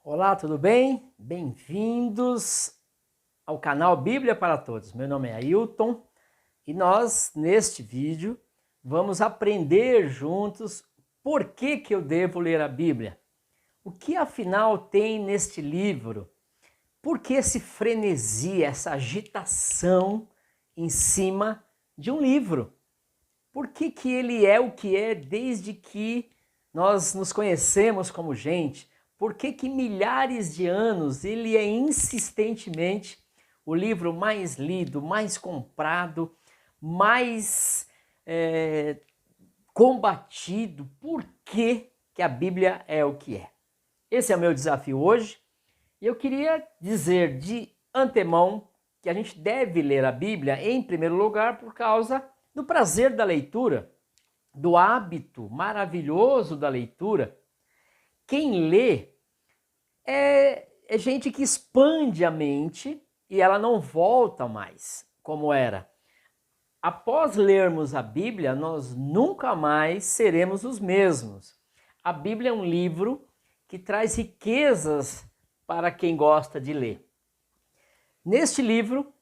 Olá, tudo bem? Bem-vindos ao canal Bíblia para Todos. Meu nome é Ailton e nós, neste vídeo, vamos aprender juntos por que eu devo ler a Bíblia. O que afinal tem neste livro? Por que esse frenesi, essa agitação em cima de um livro? Por que ele é o que é desde que nós nos conhecemos como gente? Por que milhares de anos ele é insistentemente o livro mais lido, mais comprado, mais combatido? Por que a Bíblia é o que é? Esse é o meu desafio hoje e eu queria dizer de antemão que a gente deve ler a Bíblia em primeiro lugar por causa do prazer da leitura, do hábito maravilhoso da leitura. Quem lê é gente que expande a mente e ela não volta mais como era. Após lermos a Bíblia, nós nunca mais seremos os mesmos. A Bíblia é um livro que traz riquezas para quem gosta de ler. Neste livro,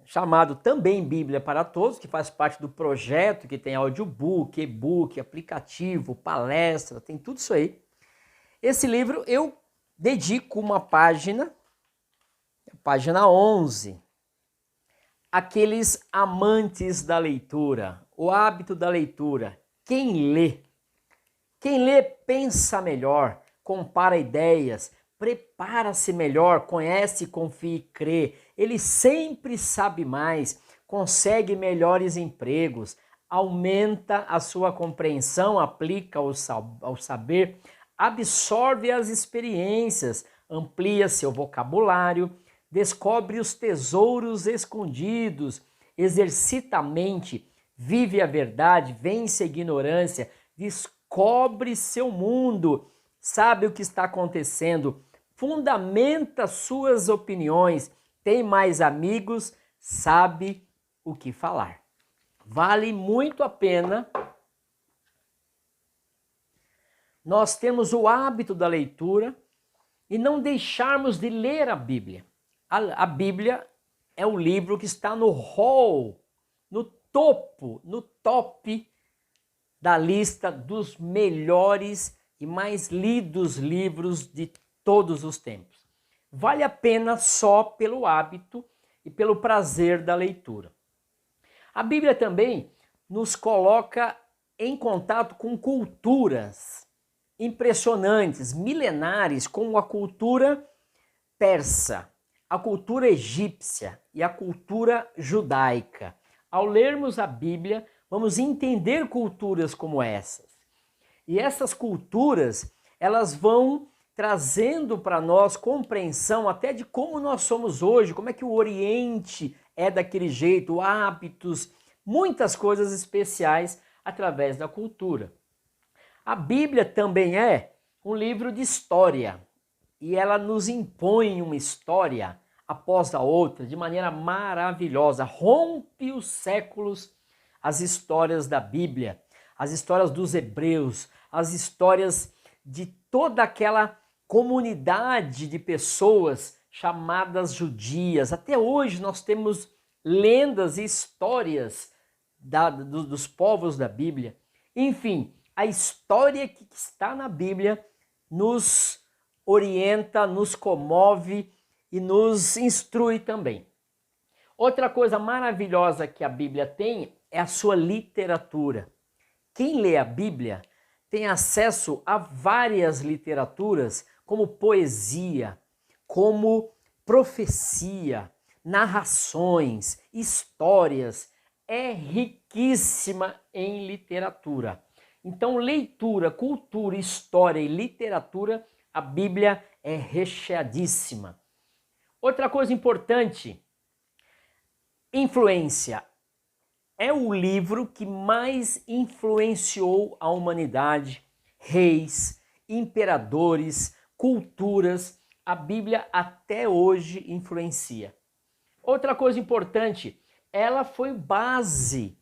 chamado também Bíblia para Todos, que faz parte do projeto, que tem audiobook, e-book, aplicativo, palestra, tem tudo isso aí. Esse livro eu dedico uma página, página 11, aqueles amantes da leitura, o hábito da leitura. Quem lê pensa melhor, compara ideias, prepara-se melhor, conhece, confia e crê. Ele sempre sabe mais, consegue melhores empregos, aumenta a sua compreensão, aplica ao saber, absorve as experiências, amplia seu vocabulário, descobre os tesouros escondidos, exercita a mente, vive a verdade, vence a ignorância, descobre seu mundo, sabe o que está acontecendo, fundamenta suas opiniões, tem mais amigos, sabe o que falar. Vale muito a pena nós termos o hábito da leitura e não deixarmos de ler a Bíblia. A Bíblia é o livro que está no hall, no top da lista dos melhores e mais lidos livros de todos os tempos. Vale a pena só pelo hábito e pelo prazer da leitura. A Bíblia também nos coloca em contato com culturas impressionantes, milenares, como a cultura persa, a cultura egípcia e a cultura judaica. Ao lermos a Bíblia, vamos entender culturas como essas. E essas culturas, elas vão trazendo para nós compreensão até de como nós somos hoje, como é que o Oriente é daquele jeito, hábitos, muitas coisas especiais através da cultura. A Bíblia também é um livro de história e ela nos impõe uma história após a outra de maneira maravilhosa, rompe os séculos as histórias da Bíblia, as histórias dos hebreus, as histórias de toda aquela comunidade de pessoas chamadas judias. Até hoje nós temos lendas e histórias dos povos da Bíblia. Enfim, a história que está na Bíblia nos orienta, nos comove e nos instrui também. Outra coisa maravilhosa que a Bíblia tem é a sua literatura. Quem lê a Bíblia tem acesso a várias literaturas, como poesia, como profecia, narrações, histórias. É riquíssima em literatura. Então, leitura, cultura, história e literatura, a Bíblia é recheadíssima. Outra coisa importante, influência. É o livro que mais influenciou a humanidade, reis, imperadores, culturas. A Bíblia até hoje influencia. Outra coisa importante, ela foi base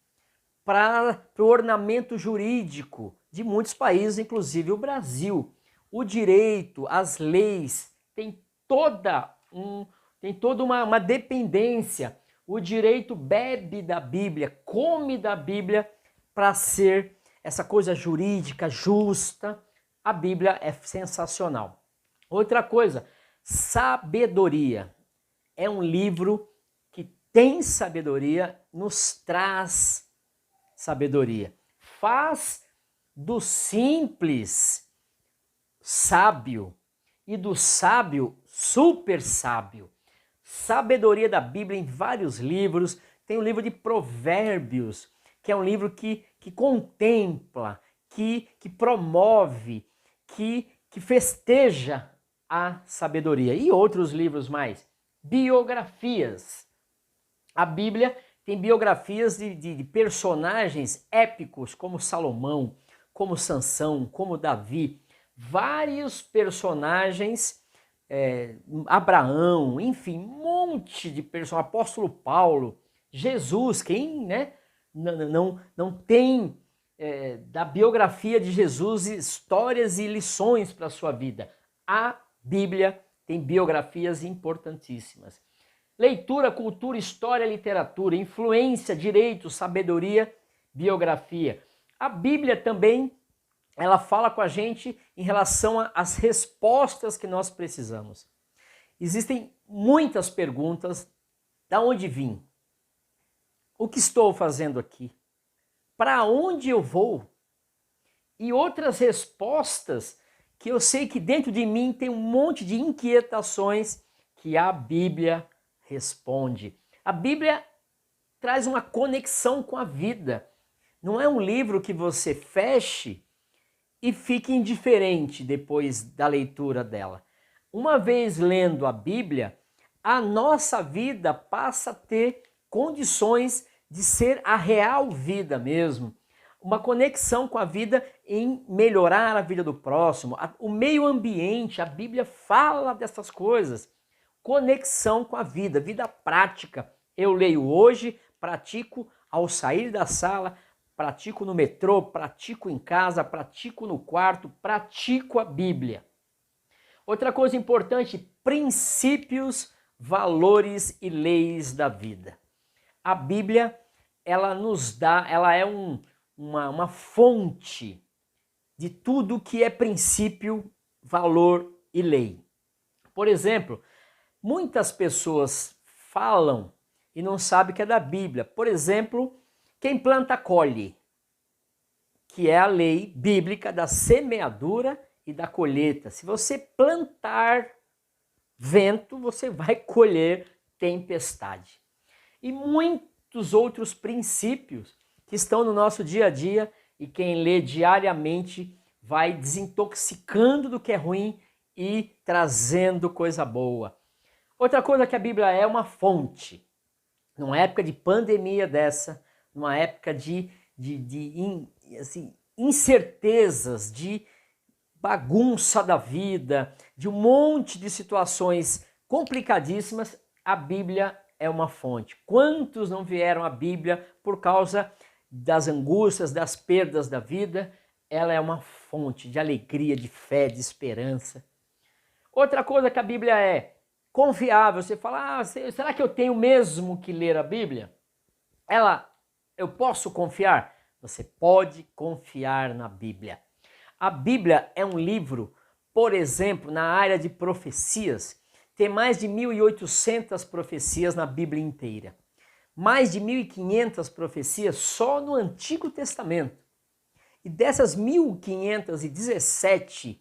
para o ornamento jurídico de muitos países, inclusive o Brasil. o direito, as leis, tem toda uma dependência. O direito bebe da Bíblia, come da Bíblia para ser essa coisa jurídica, justa. A Bíblia é sensacional. Outra coisa, sabedoria. É um livro que tem sabedoria, nos traz sabedoria. Faz do simples sábio e do sábio super sábio. Sabedoria da Bíblia em vários livros. Tem o livro de Provérbios, que é um livro que contempla, que promove, que festeja a sabedoria. E outros livros mais. Biografias. A Bíblia tem biografias de personagens épicos, como Salomão, como Sansão, como Davi. Vários personagens, Abraão, enfim, um monte de personagens. Apóstolo Paulo, Jesus, quem não tem da biografia de Jesus histórias e lições para a sua vida. A Bíblia tem biografias importantíssimas. Leitura, cultura, história, literatura, influência, direito, sabedoria, biografia. A Bíblia também, ela fala com a gente em relação às respostas que nós precisamos. Existem muitas perguntas. Da onde vim? O que estou fazendo aqui? Para onde eu vou? E outras respostas que eu sei que dentro de mim tem um monte de inquietações que a Bíblia responde. A Bíblia traz uma conexão com a vida. Não é um livro que você feche e fique indiferente depois da leitura dela. Uma vez lendo a Bíblia, a nossa vida passa a ter condições de ser a real vida mesmo. Uma conexão com a vida em melhorar a vida do próximo. O meio ambiente, a Bíblia fala dessas coisas. Conexão com a vida, vida prática. Eu leio hoje, pratico ao sair da sala, pratico no metrô, pratico em casa, pratico no quarto, pratico a Bíblia. Outra coisa importante, princípios, valores e leis da vida. A Bíblia, ela nos dá, ela é uma fonte de tudo que é princípio, valor e lei. Por exemplo, muitas pessoas falam e não sabem que é da Bíblia. Por exemplo, quem planta colhe, que é a lei bíblica da semeadura e da colheita. Se você plantar vento, você vai colher tempestade. E muitos outros princípios que estão no nosso dia a dia e quem lê diariamente vai desintoxicando do que é ruim e trazendo coisa boa. Outra coisa que a Bíblia é uma fonte. Numa época de pandemia dessa, numa época de incertezas, de bagunça da vida, de um monte de situações complicadíssimas, a Bíblia é uma fonte. Quantos não vieram à Bíblia por causa das angústias, das perdas da vida? Ela é uma fonte de alegria, de fé, de esperança. Outra coisa que a Bíblia é confiável. Você fala, será que eu tenho mesmo que ler a Bíblia? Eu posso confiar? Você pode confiar na Bíblia. A Bíblia é um livro, por exemplo, na área de profecias, tem mais de 1.800 profecias na Bíblia inteira. Mais de 1.500 profecias só no Antigo Testamento. E dessas 1.517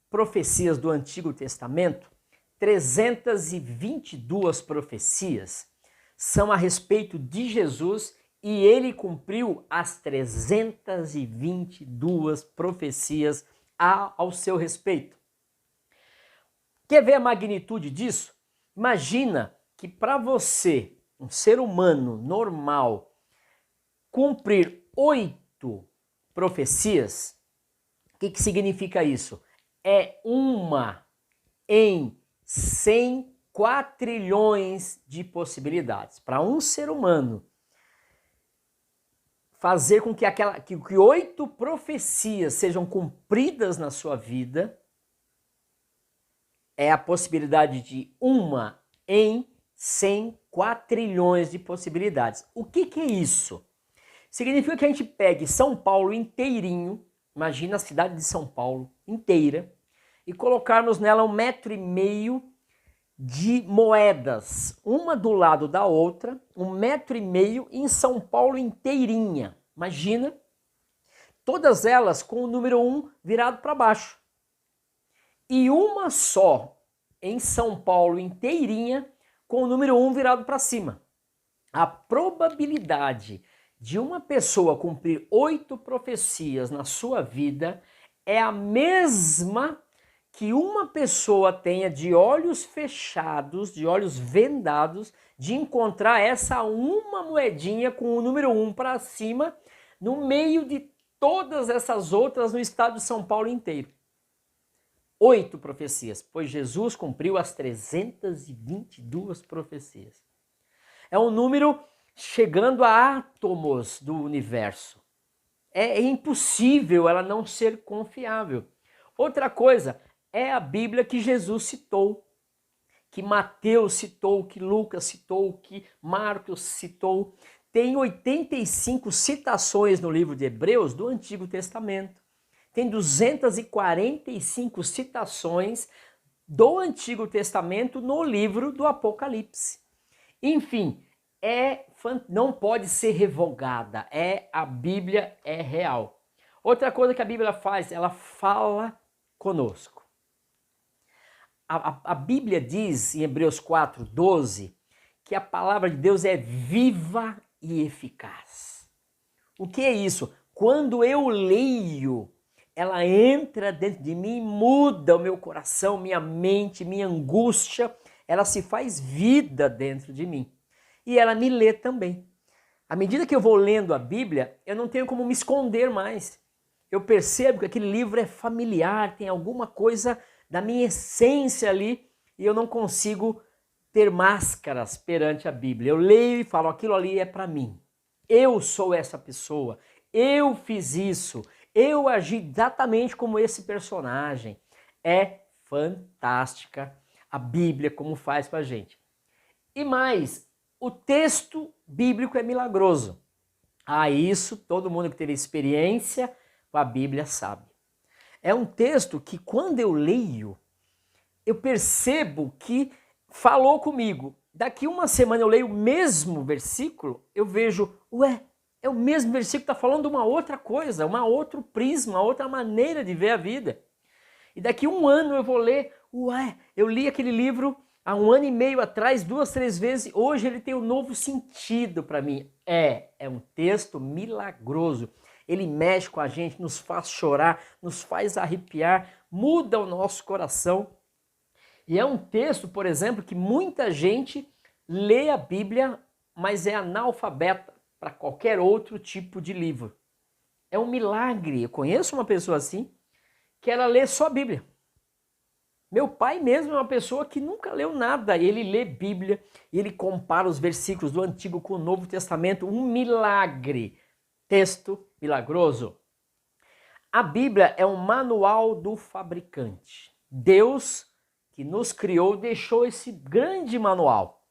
profecias do Antigo Testamento, 322 profecias são a respeito de Jesus e ele cumpriu as 322 profecias ao seu respeito. Quer ver a magnitude disso? Imagina que para você, um ser humano normal, cumprir 8 profecias, o que significa isso? É uma em 100 quatrilhões de possibilidades. Para um ser humano fazer com que 8 profecias sejam cumpridas na sua vida, é a possibilidade de uma em 100 quatrilhões de possibilidades. O que é isso? Significa que a gente pegue São Paulo inteirinho, imagina a cidade de São Paulo inteira, e colocarmos nela 1,5 m de moedas, uma do lado da outra, 1,5 m em São Paulo inteirinha. Imagina, todas elas com o número 1 virado para baixo. E uma só em São Paulo inteirinha com o número 1 virado para cima. A probabilidade de uma pessoa cumprir 8 profecias na sua vida é a mesma que uma pessoa tenha de olhos fechados, de olhos vendados, de encontrar essa uma moedinha com o número 1 para cima, no meio de todas essas outras no estado de São Paulo inteiro. 8 profecias, pois Jesus cumpriu as 322 profecias. É um número chegando a átomos do universo. É impossível ela não ser confiável. Outra coisa, é a Bíblia que Jesus citou, que Mateus citou, que Lucas citou, que Marcos citou. Tem 85 citações no livro de Hebreus do Antigo Testamento. Tem 245 citações do Antigo Testamento no livro do Apocalipse. Enfim, não pode ser revogada. A Bíblia é real. Outra coisa que a Bíblia faz, ela fala conosco. A Bíblia diz em Hebreus 4:12 que a palavra de Deus é viva e eficaz. O que é isso? Quando eu leio, ela entra dentro de mim, muda o meu coração, minha mente, minha angústia, ela se faz vida dentro de mim. E ela me lê também. À medida que eu vou lendo a Bíblia, eu não tenho como me esconder mais. Eu percebo que aquele livro é familiar, tem alguma coisa da minha essência ali, e eu não consigo ter máscaras perante a Bíblia. Eu leio e falo, aquilo ali é para mim. Eu sou essa pessoa, eu fiz isso, eu agi exatamente como esse personagem. É fantástica a Bíblia como faz com a gente. E mais, o texto bíblico é milagroso. Isso todo mundo que teve experiência com a Bíblia sabe. É um texto que quando eu leio, eu percebo que falou comigo. Daqui uma semana eu leio o mesmo versículo, eu vejo, é o mesmo versículo que está falando uma outra coisa, uma outro prisma, uma outra maneira de ver a vida. E daqui um ano eu vou ler, eu li aquele livro há 1 ano e meio atrás, 2, 3 vezes, hoje ele tem um novo sentido para mim. É um texto milagroso. Ele mexe com a gente, nos faz chorar, nos faz arrepiar, muda o nosso coração. E é um texto, por exemplo, que muita gente lê a Bíblia, mas é analfabeta para qualquer outro tipo de livro. É um milagre. Eu conheço uma pessoa assim, que ela lê só a Bíblia. Meu pai mesmo é uma pessoa que nunca leu nada. Ele lê Bíblia e ele compara os versículos do Antigo com o Novo Testamento. Um milagre. Texto milagroso. A Bíblia é um manual do fabricante. Deus, que nos criou, deixou esse grande manual.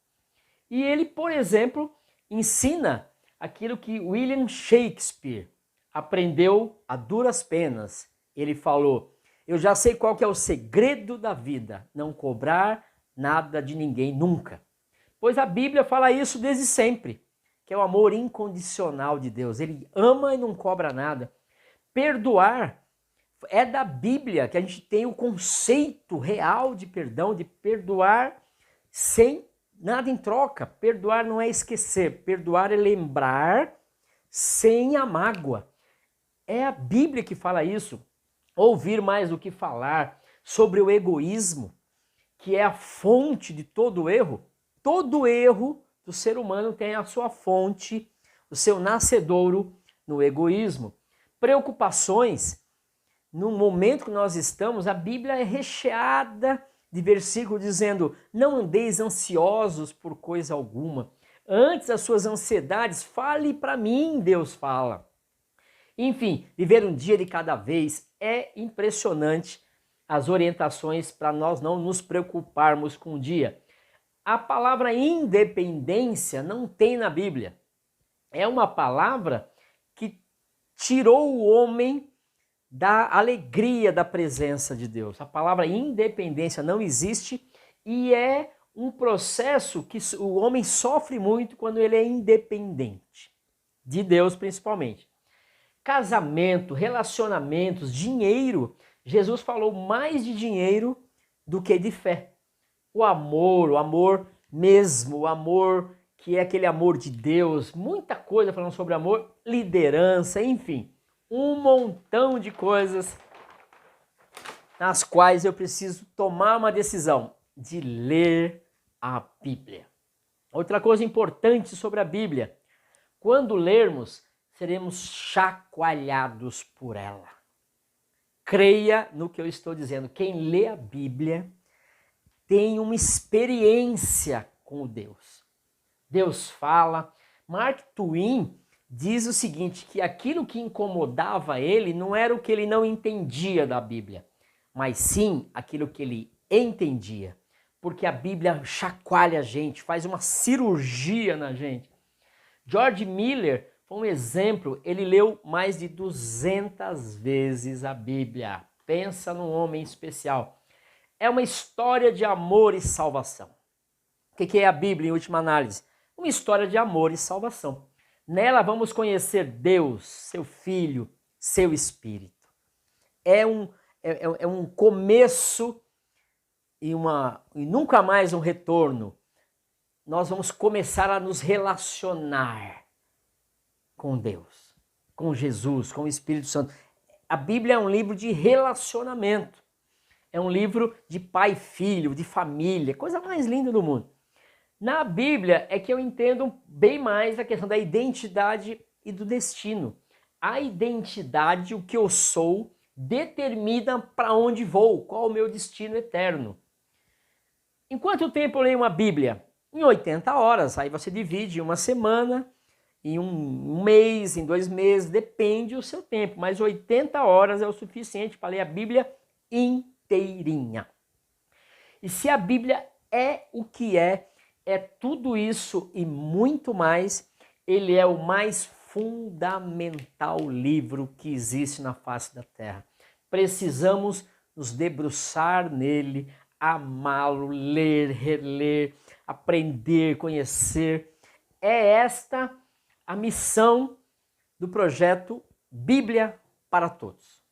E ele, por exemplo, ensina aquilo que William Shakespeare aprendeu a duras penas. Ele falou, eu já sei qual que é o segredo da vida, não cobrar nada de ninguém nunca. Pois a Bíblia fala isso desde sempre, que é o amor incondicional de Deus. Ele ama e não cobra nada. Perdoar é da Bíblia que a gente tem o conceito real de perdão, de perdoar sem nada em troca. Perdoar não é esquecer, perdoar é lembrar sem a mágoa. É a Bíblia que fala isso. Ouvir mais do que falar sobre o egoísmo, que é a fonte de todo erro. Todo erro do ser humano tem a sua fonte, o seu nascedouro no egoísmo. Preocupações, no momento que nós estamos, a Bíblia é recheada de versículos dizendo, não andeis ansiosos por coisa alguma. Antes das suas ansiedades, fale para mim, Deus fala. Enfim, viver um dia de cada vez é impressionante as orientações para nós não nos preocuparmos com o dia. A palavra independência não tem na Bíblia. É uma palavra que tirou o homem da alegria da presença de Deus. A palavra independência não existe e é um processo que o homem sofre muito quando ele é independente, de Deus principalmente. Casamento, relacionamentos, dinheiro. Jesus falou mais de dinheiro do que de fé. O amor mesmo, o amor que é aquele amor de Deus, muita coisa falando sobre amor, liderança, enfim, um montão de coisas nas quais eu preciso tomar uma decisão de ler a Bíblia. Outra coisa importante sobre a Bíblia, quando lermos, seremos chacoalhados por ela. Creia no que eu estou dizendo. Quem lê a Bíblia tem uma experiência com o Deus. Deus fala. Mark Twain diz o seguinte, que aquilo que incomodava ele não era o que ele não entendia da Bíblia, mas sim aquilo que ele entendia. Porque a Bíblia chacoalha a gente, faz uma cirurgia na gente. George Miller foi um exemplo, ele leu mais de 200 vezes a Bíblia. Pensa num homem especial. É uma história de amor e salvação. O que é a Bíblia em última análise? Uma história de amor e salvação. Nela vamos conhecer Deus, seu Filho, seu Espírito. É um começo e nunca mais um retorno. Nós vamos começar a nos relacionar com Deus, com Jesus, com o Espírito Santo. A Bíblia é um livro de relacionamento. É um livro de pai e filho, de família, coisa mais linda do mundo. Na Bíblia é que eu entendo bem mais a questão da identidade e do destino. A identidade, o que eu sou, determina para onde vou, qual o meu destino eterno. Em quanto tempo eu leio uma Bíblia? Em 80 horas, aí você divide em uma semana, em um mês, em 2 meses, depende do seu tempo, mas 80 horas é o suficiente para ler a Bíblia inteirinha. E se a Bíblia é o que é tudo isso e muito mais, ele é o mais fundamental livro que existe na face da terra. Precisamos nos debruçar nele, amá-lo, ler, reler, aprender, conhecer. É esta a missão do projeto Bíblia para Todos,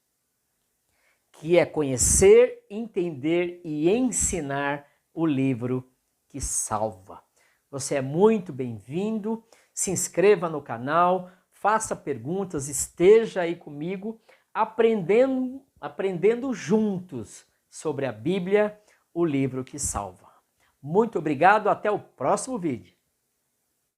que é conhecer, entender e ensinar o livro que salva. Você é muito bem-vindo, se inscreva no canal, faça perguntas, esteja aí comigo, aprendendo juntos sobre a Bíblia, o livro que salva. Muito obrigado, até o próximo vídeo.